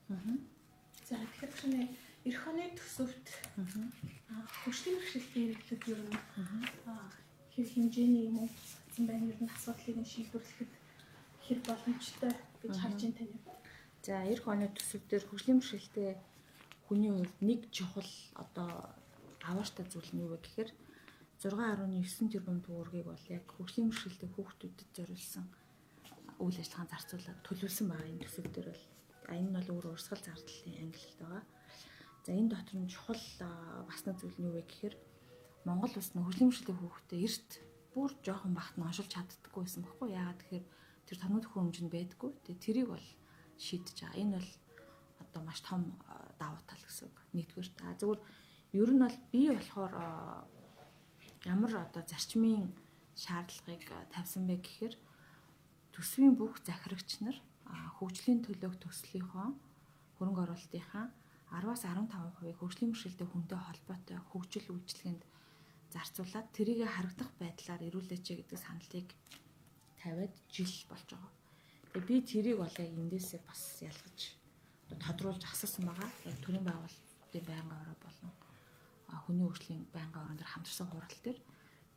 За тэгэхээр шинэ эх оны төсөвт хөгжлийн бэрхшээлтэй хэрэглээд ер нь хэр хэмжээний юм уу гэсэн байна ер нь асуудлыг нь шийдвэрлэхэд хэр боломжтой гэж харж байна тань. За эх оны төсөвдөр хөгжлийн бэрхшээлтэй хүний хувьд нэг чухал одоо авааштай зүйл нь юу вэ гэхээр 6.9 тэрбум төгрөгийг бол яг хөгжлийн бэрхшээлтэй хүүхдүүдэд зориулсан үйл ажиллагаанд зарцуулаад төлөвлөсөн байгаа энэ төсөвдөр бол энэ нь бол өөр урсгал зардлын ангилалт байгаа. За энэ дотор нь чухал бас нэг зүйл нь юу вэ гэхээр Монгол улс нь хөгжлийн бэрхшээлтэй хүүхдэд эрт бүр жоохон багт нь оншилж чаддаггүй байсан байхгүй яагаад тэгэхээр тэр томоохон хөрөмжөнд байдаггүй. Тэгээ тэрийг бол шийдэж байгаа. Энэ бол одоо маш том давуу тал гэсэн үг. Нэгдүгээр та зөвхөн ер нь бол би болохоор ямар одоо зарчмын шаардлагыг тавьсан бэ гэхээр төсвийн бүх захирагч нар хөгжлийн төлөөх төслийнхөө хөрөнгө оруулалтынхаа 10-аас 15% хөгжлийн бэрхшээлтэй хүнтэй холбоотой хөгжил үйлчилгээнд зарцуулаад тэрийг харагдах байдлаар ирүүлээч гэдэг саналыг тавиад жил болж байгаа. Тэгээ би тэрийг бол яг эндээсээ бас ялгаж тодруулж асуусан байгаа. Яг төрийн байгуулалтын байнгын ороо болон хүний хөгжлийн байнгын орон дээр хамтарсан хурал дээр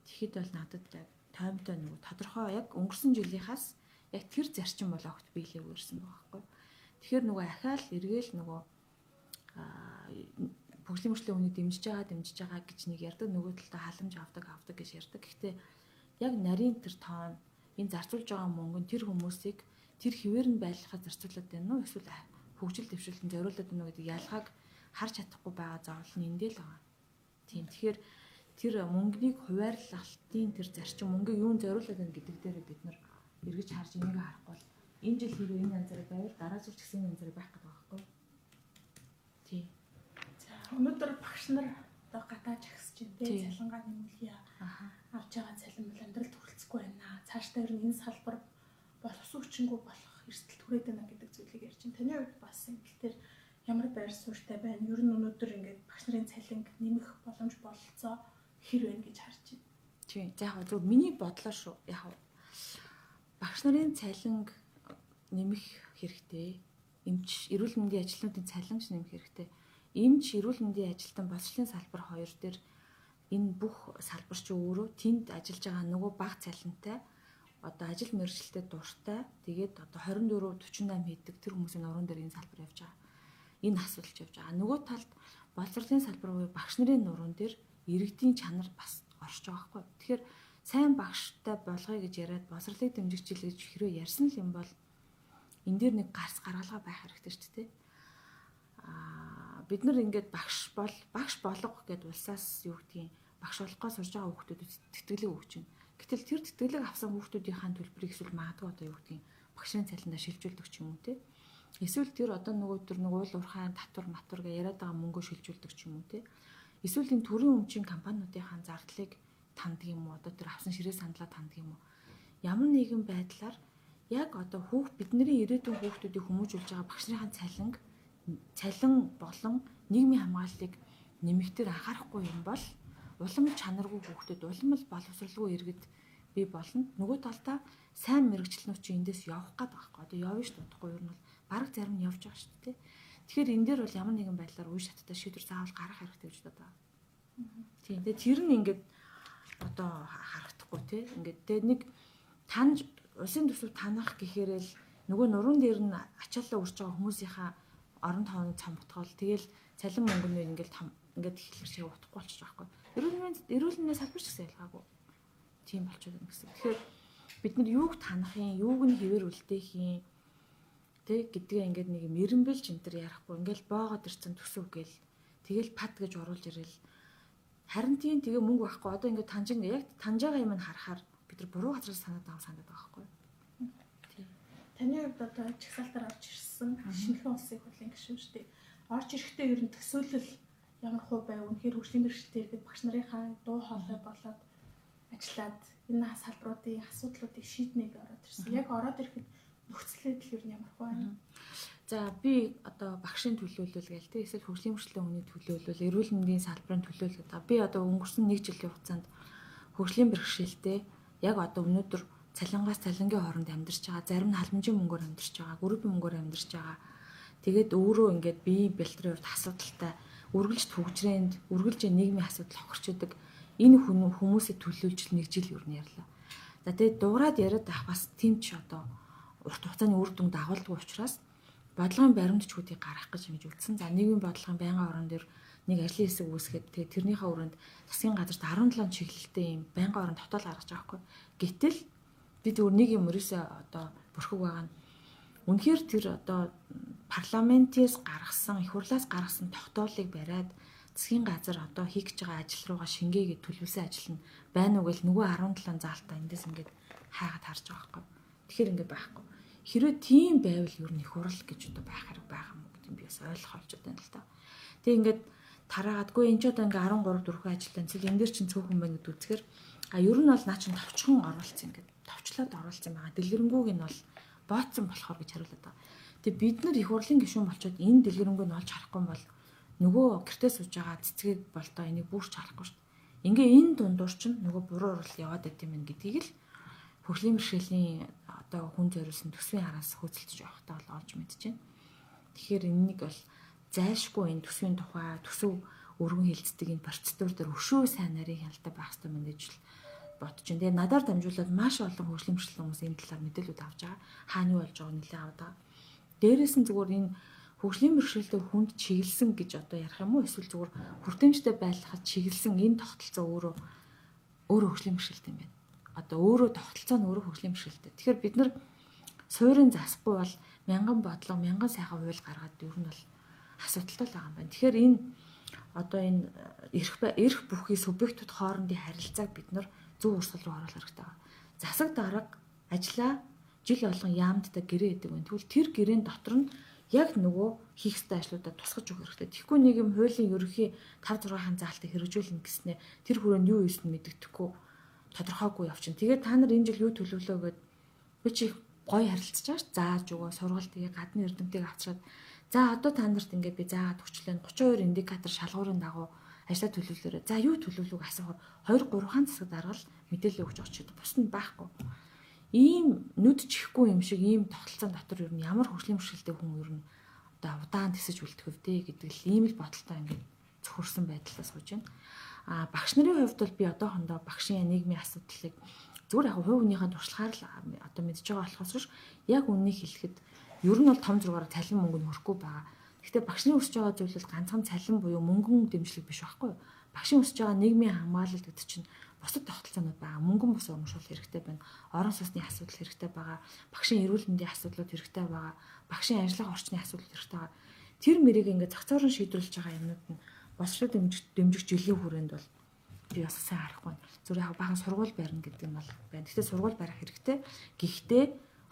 тэгэхэд бол надад яг тоймтой нэг тодорхой яг өнгөрсөн жилийнхаас яг тэр зарчим бол огт биелээгүй ирсэн байгаа байхгүй. Тэгэхээр нөгөө ахаал эргээл нөгөө хөгжлийн бэрхшээлийн үнийг дэмжиж байгаа гэж нэг ярьдаг, нөгөө талдаа халамж авдаг гэж ярьдаг. Гэхдээ яг нарийн тэр тоон энэ зарцуулж байгаа мөнгө нь тэр хүмүүсийг тэр хിവэр нь байлгахад зарцуулаад байна уу эсвэл хөгжил дэвшүүлэлтэнд зориулаад байна уу гэдэг ялгааг харж чадахгүй байгаа заавал нь эндээ л байгаа. Тийм. Тэгэхээр тэр мөнгөнийг хуваарлалтын тэр зарчим мөнгөийг юунд зориулаад байна гэдэг дээр бид нар эргэж харж энийг харахгүй бол энэ жил хэрвээ энэ янзаар байвал дараа жил ч гэсэн энэ янзаар байх гэдэг байхгүй. Тийм. За өнөөдөр багш нар одоо гадааж агсаж байна. Цалингаа нэмүүлье. Авч байгаа цалин бол амьдралд хүрэлцэхгүй байна. Цаашдаа ер нь энэ салбар болох сүрчингүү болох эрсдэл түрээд байна гэдэг зүйлийг ярьж байна. Таны хувьд бас энэ тал дээр ямар байр суурьтай байна? Ер нь өнөөдөр ингээд багш нарын цалинг нэмэх боломж бололцоо хэр байна гэж харж байна. Тийм. За яг зөв миний бодлоо шүү. Яг багш нарын цалинг нэмэх хэрэгтэй. Эмч эрүүл мэндийн ажилтнуудын цалинг нэмэх хэрэгтэй. Эмч эрүүл мэндийн ажилтан боловсролын салбар хоёр дээр энэ бүх салбар чи өөрөө тэнд ажиллаж байгаа нөгөө бага цалинтай одоо ажил мэргэжилтэд дуртай тэгээд одоо 24-48 хийдэг тэр хүмүүсийн нуруунд дээр энэ салбар явж байгаа. Энэ асуудалч явж байгаа. Нөгөө талд боловсролын салбар буюу багш нарын нуруунд дээр иргэдийн чанар бас орж байгаа байхгүй. Тэгэхээр сайн багштай болгоё гэж яриад боловсролыг дэмжигчил гэж хэрвээ ярьсан л юм бол энэ дээр нэг гарц гаргалгаа байх хэрэгтэй шүү дээ. Бид нар ингээд багш болго гэд улсаас юу гэдгийг багш болохгүй сурж байгаа хүүхдүүдэд тэтгэлэг өгч байна. Гэтэл тэр тэтгэлэг авсан хүүхдүүдийнхээ төлбөрийг эсвэл магадгүй одоо юу гэдгийг багшийн цалиндаа шилжүүлдэг ч юм уу те. Эсвэл тэр одоо нөгөө уул уурхайн татвар матвар гэж яриад байгаа мөнгөө шилжүүлдэг ч юм уу те. Эсвэл энэ төрийн өмчийн компаниудынхаа зардлыг танддаг юм уу? Одоо тэр авсан ширээ сандлаа танддаг юм уу? Ямар нэгэн байдлаар яг одоо бидний ирээдүйн хүүхдүүдийг хүмүүжүүлж байгаа багш нарын цалин болон нийгмийн хамгааллыг нэмэгдэр анхаарахгүй юм бол улам чанаргүй хүүхдүүд, улам л боловсралгүй иргэд бий болно. Нөгөө талдаа сайн мэрэгчлэнүүд чи эндээс явах гээд байгаа байхгүй. Одоо явна шүү дээ. Ер нь бол бараг зарим нь явж байгаа шүү дээ. Тэгэхээр энэ дээр бол ямар нэгэн байдлаар үе шаттай шийдвэр заавал гаргах хэрэгтэй гэж бодож байна. Тийм. Тэгээ тэр нь ингээд одоо харагдахгүй тий. Ингээд тэгээ нэг таньж улсын төсөв танах гэхээрэл нөгөө нуруунд дээр нь ачаалал урж байгаа хүмүүсийнхаа орон тооны цамбтгал тэгэл цалин мөнгөний ингээд хэлэх шиг утахгүй болчих жоохгүй. Эрүүл мэндийн салбар ч гэсэн ялгаагүй. Тийм болчиход байна гэсэн. Тэгэхээр бид нар юуг танах юм, юуг нь хэвээр үлдээх юм тэг гэдгээ ингээд нэг мэрэмбэлж энэ төр ярихгүй ингээд боогод ирсэн төсөв гээл тэгэл пад гэж оруулж ирэл харин тийм тэгээ мөнгө байхгүй одоо ингээд яг таньж байгаа юм харахаар бид нар буруу газраас санаад байгаа байхгүй. Таны хувьд одоо чагсаалтаар орж ирсэн шинэхэн улсыг хурлын гишүүн шүү дээ. Орж ирэхдээ ер нь төсөөлөл ямар хувь байв үнэхээр хөгжлийн бэрхшээлтэй иргэд багш нарынхаа дуу хоолой болоод ажиллаад энэ салбаруудын асуудлуудыг шийднэ гэж ороод ирсэн. Яг ороод ирэхэд нөхцөлөд ер нь ямар хувь байна? За би одоо багшийн төлөөлөл гээл тэ эсвэл хөгжлийн бэрхшээлийн хүний төлөөлөл, эрүүл мэндийн салбарын төлөөлөл одоо би одоо өнгөрсөн 1 жилийн хугацаанд хөгжлийн бэрхшээлтэй яг одоо өнөөдөр цалингаас цалингийн хооронд амьдарч байгаа, зарим нь халамжийн мөнгөөр амьдарч байгаа, группийн мөнгөөр амьдарч байгаа. Тэгээд өөрөө ингээд биеийн бэлтрийн урд асуудалтай үргэлж төгжрээнд үргэлж нийгмийн асуудал хохирчдаг энэ хүмүүсээ төлөөлж нэг жил юу нэрлээ. За тэгээд дуурайд яриад авах бас тийм ч одоо урт хугацааны үр дүн дагуулдаг учраас бодлогын баримтчгуудыг гаргах гэж ингэж үлдсэн. За нийгмийн бодлогын байнгын орон дээр нэг ажлын хэсэг үүсгээд тэгээд тэрнийхээ өрөөнд засгийн газарт 17 чиглэлтэй юм байнгын орон тогтоол гаргаж байгаа хгүй. Гэтэл би зөвхөн нэг юм өрөөсөө одоо бүрхэг байгаа нь үнэхээр тэр одоо парламентээс гаргасан, их хурлаас гаргасан тогтоолыг бариад засгийн газар одоо хийх гэж байгаа ажил руугаа шингээгээд төлөвлөсөн ажил нь байна уу гэж нөгөө 17 заалтаа эндээс ингээд хайгаад харж байгаа хгүй. Тэгэхээр ингээд байхгүй. Хэрвээ тийм байвал ер нь их хурл гэж одоо байх хэрэг байгаа юм гэдэг би бас ойлгох болж байна л да. Тэгээ ингээд тараагаадгүй энэ ч одоо ингээ 13 дөрвөн ажилтан цэг энэ дэр чинь цөөхөн байна гэдэг үзэхээр ер нь бол наа чин товчхон оруулсан ингээ товчлоод оруулсан байгаа. Дэлгэрэнгүйг нь бол бооцсон болохоор гэж хариулаад байгаа. Тэгээ бид нар их хурлын гишүүн болчоод энэ дэлгэрэнгүй нь олж харахгүй бол нөгөө гэртээ сууж байгаа цэцгээд болдоо энийг бүрч харахгүй шүү дээ. Ингээ энэ дундуур чинь нөгөө буруу урал яваад байт юм гэдгийг л хөгжлийн бэрхшээлийн одоо хүн зориулсан төсвийн хараас хөөцөлдөж явахтаа бол олж мэдчихэв. Тэгэхээр энэнийг бол зайлшгүй энэ төсвийн тухай төсөв өргөн хилцдэг энэ процедур дээр өшөө сайн нарийн хяналттай байх хэрэгтэй мэн гэж бодож байна. Тэгээ надаар дамжуулаад маш олон хөгжлийн бэрхшээлийн хүмүүс энэ талаар мэдээлүүд авч байгаа. Хаана юу болж байгааг нэлээд аваад байгаа. Дээрээс нь зүгээр энэ хөгжлийн бэрхшээлтэй хүнд чиглэсэн гэж одоо ярих юм уу? Эсвэл зүгээр хүртээмжтэй байлгахад чиглэсэн энэ тогтолцоо өөрөө хөгжлийн бэрхшээлтэй юм байна. Одоо өөрөө тогтолцоо нь өөрөө хөгжлийн бэрхшээлтэй. Тэгэхээр бид нар суурийн засахгүй бол мянган бодлого, мянган сайхан хууль гаргаад ер нь бол асуудалтай л байгаа юм байна. Тэгэхээр энэ одоо энэ эрх бүхий субъектууд хоорондын харилцааг бид нар зөв урсгал руу оруулах хэрэгтэй байна. Засаг дарга ажиллаа жил болгон яамдтай гэрээ хийдэг байна. Тэгвэл тэр гэрээний дотор нь яг нөгөө хийх ёстой ажлуудаа тусгаж өгөх хэрэгтэй. Тэгэхгүй нэг юм хуулийн ерөнхий 5-6 заалтыг хэрэгжүүлнэ гэснээр тэр хүрээнд юу ийсэн мэддэхгүй тодорхойгүй явчихна. Тэгээд та нар энэ жил юу төлөвлөө гэд би чи гоё харилцаж байгаа ш. Зааж өгөө сургалт тэгээ гадны эрдэмтдийг авчираад за одоо та нарт ингээд би заагаад өгчлээ 32 индикатор шалгуурын дагуу ажлаа төлөвлөрөө. За юу төлөвлөг асуухаар 2-3 хаан засаг даргал мэдээлэл өгч очиж бус нь байхгүй. Ийм нүд чихгүй юм шиг ийм тогтолцоон дотор ер нь ямар хөгжлийн бэрхшээлтэй хүн ер нь одоо удаан тисэж үлдэх вдэ гэдэг л ийм л бодолтой ингээд цөхөрсөн байдлаас сууж байна. Багш нарын хувьд бол би одоохондоо багшийн нийгмийн асуудлыг зүгээр яг хувь хүнийхээ туршлагаар л одоо мэдж байгаа болохоос биш яг үннийг хэлэхэд ер нь бол том зургаараа цалин мөнгө нь хөрөхгүй байгаа. Гэхдээ багшны өсөж байгаа зүйл бол ганцхан цалин буюу мөнгөн дэмжлэг биш байхгүй юу? Багшийн өсөж байгаа нийгмийн хамгаалалт гэдэг чинь бусад тогтолцоонууд байгаа. Мөнгөн бус урамшуул хэрэгтэй байна. Орон сууцны асуудал хэрэгтэй байгаа. Багшийн эрүүл мэндийн асуудлууд хэрэгтэй байгаа. Багшийн ажиллах орчны асуудал хэрэгтэй байгаа. Тэр мэрийг ингээд зохицоорон шийдвэрлэж байгаа юмнууд нь боловсрол дэмжих жилийн хүрээнд бол би бас сайн харахгүй. Зүгээр яг баахан сургууль барина гэдэг нь бол байна. Гэхдээ сургууль барих хэрэгтэй. Гэхдээ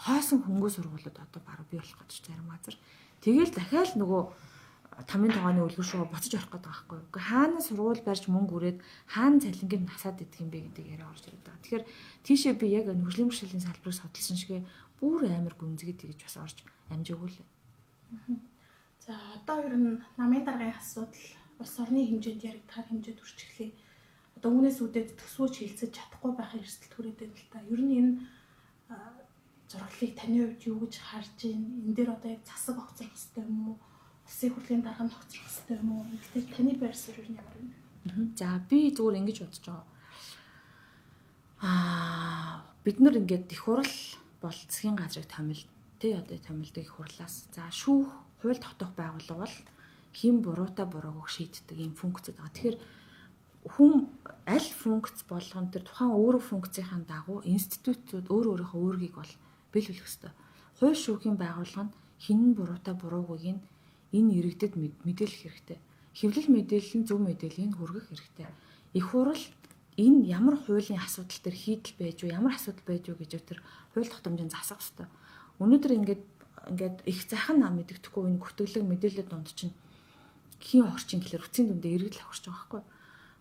хоосон хөнгөө сургуулиуд одоо баруун бий болох гэж зарим газар. Тэгэл дахиад нөгөө тамийн тогооны үлгэр шугаа буцаж орох гэдэг байгаа байхгүй юу. Гэхдээ хаана сургууль барьж мөнгө өрөөд хаана цалингийн насаад идэх юм бэ гэдэг яриа орж ирээд байгаа. Тэгэхээр тийшээ би яг хөгжлийн бэрхшээлийн салбарыг судалсан шигээ бүр амар гүнзгий гэж бас орж амжаагүй л. За одоо ер нь намын даргын асуудал улс орны хэмжээнд яригдахаар хэмжээд үрчглээ. Одоо үүнээс үүдээд төсвөө хилцэж чадахгүй байхын эрсдэл төрөөд байна л та. Ер нь энэ зураглалыг таны хувьд юу гэж харж байна? Энэ дээр одоо яг засаг огцрох хэрэгтэй юм уу? Улсын хурлын дарга огцрох хэрэгтэй юм уу? Тэгэхээр таны байр суурь юу ямар вэ? За би зүгээр ингэж бодож байгаа. Бид нар ингээд их хурл бол засгийн газрыг томилд тий одоо томилдог их хурлаас. За шүүх хууль тогтоох байгууллага бол хэн буруутай бурууг шийддэг юм функцэд байгаа. Тэгэхээр хүн аль функц болгон тэр тухайн өөрөө функцийн дагуу институтууд өөрийнхөө үүргийг бол бэл хэлэх ёстой. Хууль шүүхийн байгууллага нь хэн буруутай буруугүйг энэ иргэдэд мэдээлэх хэрэгтэй. Хэвлэл мэдээлэл нь зөв мэдээллийг хүргэх хэрэгтэй. Их хурл энэ ямар хуулийн асуудал төр хийдэл байж юу, ямар асуудал байж юу гэж тэр хууль тогтоомжийг засах хэрэгтэй. Өнөөдөр ингээд их захын нам мэддэхгүй энэ гүтгэлэг мэдээлэл дунд чинь хийн орчин гэхэлэр хүчийн дүндээ иргэд л хохирч байгаа байхгүй.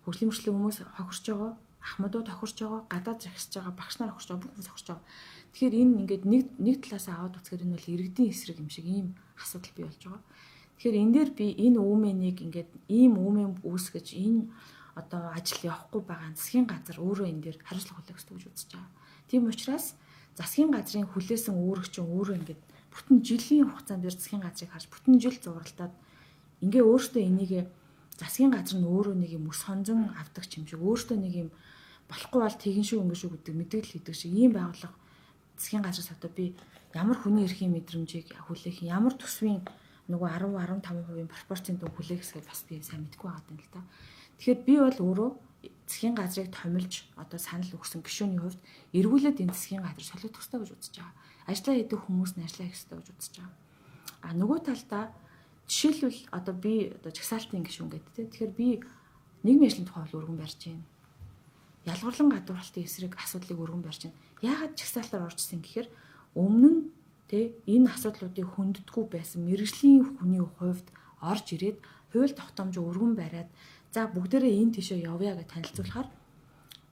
Хөгжлийн бэрхшээлийн хүмүүс хохирч байгаа, ахмадууд хохирч байгаа, гадаад захисж байгаа, багш нар хохирч байгаа, бүх хүмүүс хохирч байгаа. Тэгэхээр энэ ингээд нэг талаас аваад үзэхээр энэ бол иргэдийн эсрэг юм шиг ийм асуудал бий болж байгаа. Тэгэхээр энэ дээр би энэ үүмэнийг ингээд ийм үүмэн үүсгэж энэ одоо ажил явахгүй байгаа засгийн газар өөрөө энэ дээр хариуцлага хүлээх ёстой гэж үзэж байгаа. Тийм учраас засгийн газрын хүлээсэн үүрэг чинь өөрөө ингээд бүтэн жилийн хугацаанд засгийн газрыг харж бүтэн жил зуралтаад ингээ өөртөө энийг засгийн газар нь өөрөө нэг юм өс хонзон авдаг юм шиг өөртөө нэг юм болохгүй бол тэгин шүү ингэ шүү гэдэг мэдээлэл хийдэг шиг ийм байгууллага засгийн газраас одоо би ямар хүний эрхийн мэдрэмжийг хүлээх ямар төсвийн нөгөө 10-15% пропорцент хүлээх хэсгээ бас би сайн мэдэхгүй байгаа юм л да. Тэгэхээр би бол өөрөө засгийн газрыг томилж одоо санал өгсөн гишүүний хувьд эргүүлээд энэ засгийн газар солиод төстэй гэж үзэж байгаа. Ажлаа хийдэг хүмүүс нь ажиллаа хийх ёстой гэж үзэж байгаа. А нөгөө талдаа жишээлбэл одоо би одоо жагсаалтын гишүүн гэдэг тийм. Тэгэхээр би нийгмийн ажлын тухай бол өргөн барьж байна. Ялгарлан гадуурхалтын эсрэг асуудлыг өргөн барьж байна. Яагаад жагсаалтаар оржсэн гэхээр өмнө нь тэ энэ асуудлуудыг хөнддөггүй байсан мэрэгжлийн хүний хувьд орж ирээд хууль тогтоомж өргөн бариад за бүгдээрээ энэ тийшээ явъя гэж танилцуулахаар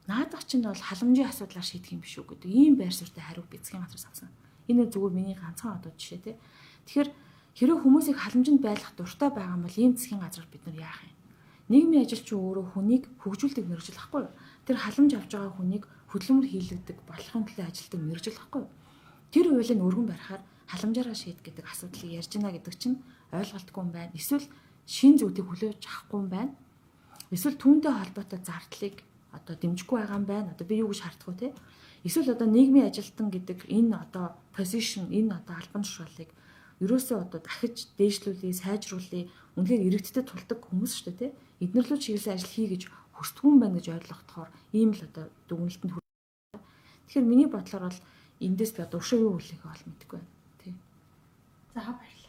наадах чинь бол халамжийн асуудлаар шийдэх юм биш үү гэдэг ийм байр суурьтай хариу бяцхийн газраас авсан. Энэ зүгээр миний ганцхан одоо жишээ тэ. Тэгэхээр хэрэв хүмүүсийг халамжинд байлгах дуртай байгаа юм бол ийм засгийн газраар бид нар яах юм? Нийгмийн ажилчин өөрөө хүнийг хөгжүүлдэг мэргэжил ахгүй юу? Тэр халамж авч байгаа хүнийг хөдөлмөр хийлгдэг болохын төлөө ажилтдаг мэргэжил ахгүй юу? Тэр хуулийг өргөн барихаар халамжаараа шийд гэдэг асуудлыг ярьж байна гэдэг чинь ойлголтгүй юм байна. Эсвэл шин зүйлийг хүлээж авахгүй юм байна. Эсвэл түүнтэй холбоотой зардлыг одоо дэмжихгүй байгаа юм байна. Одоо би юу гэж шаардах вэ те? Эсвэл одоо нийгмийн ажилтан гэдэг энэ одоо position энэ одоо албан тушаалыг ерөөсөө одоо дахиж дээшлүүлээ, сайжруулъя, үнэхээр иргэдэд тулдаг хүмүүс шүү дээ те. Эднэрлүү чиглэсэн ажил хий гэж хүсдэг юм байна гэж ойлгохдохоор ийм л одоо дүгнэлтэнд хүрэх. Тэгэхээр миний бодлоор бол эндээс би одоо өшөө юу хэлэх вэ бол мэдэхгүй байна. Тий. За баярлалаа.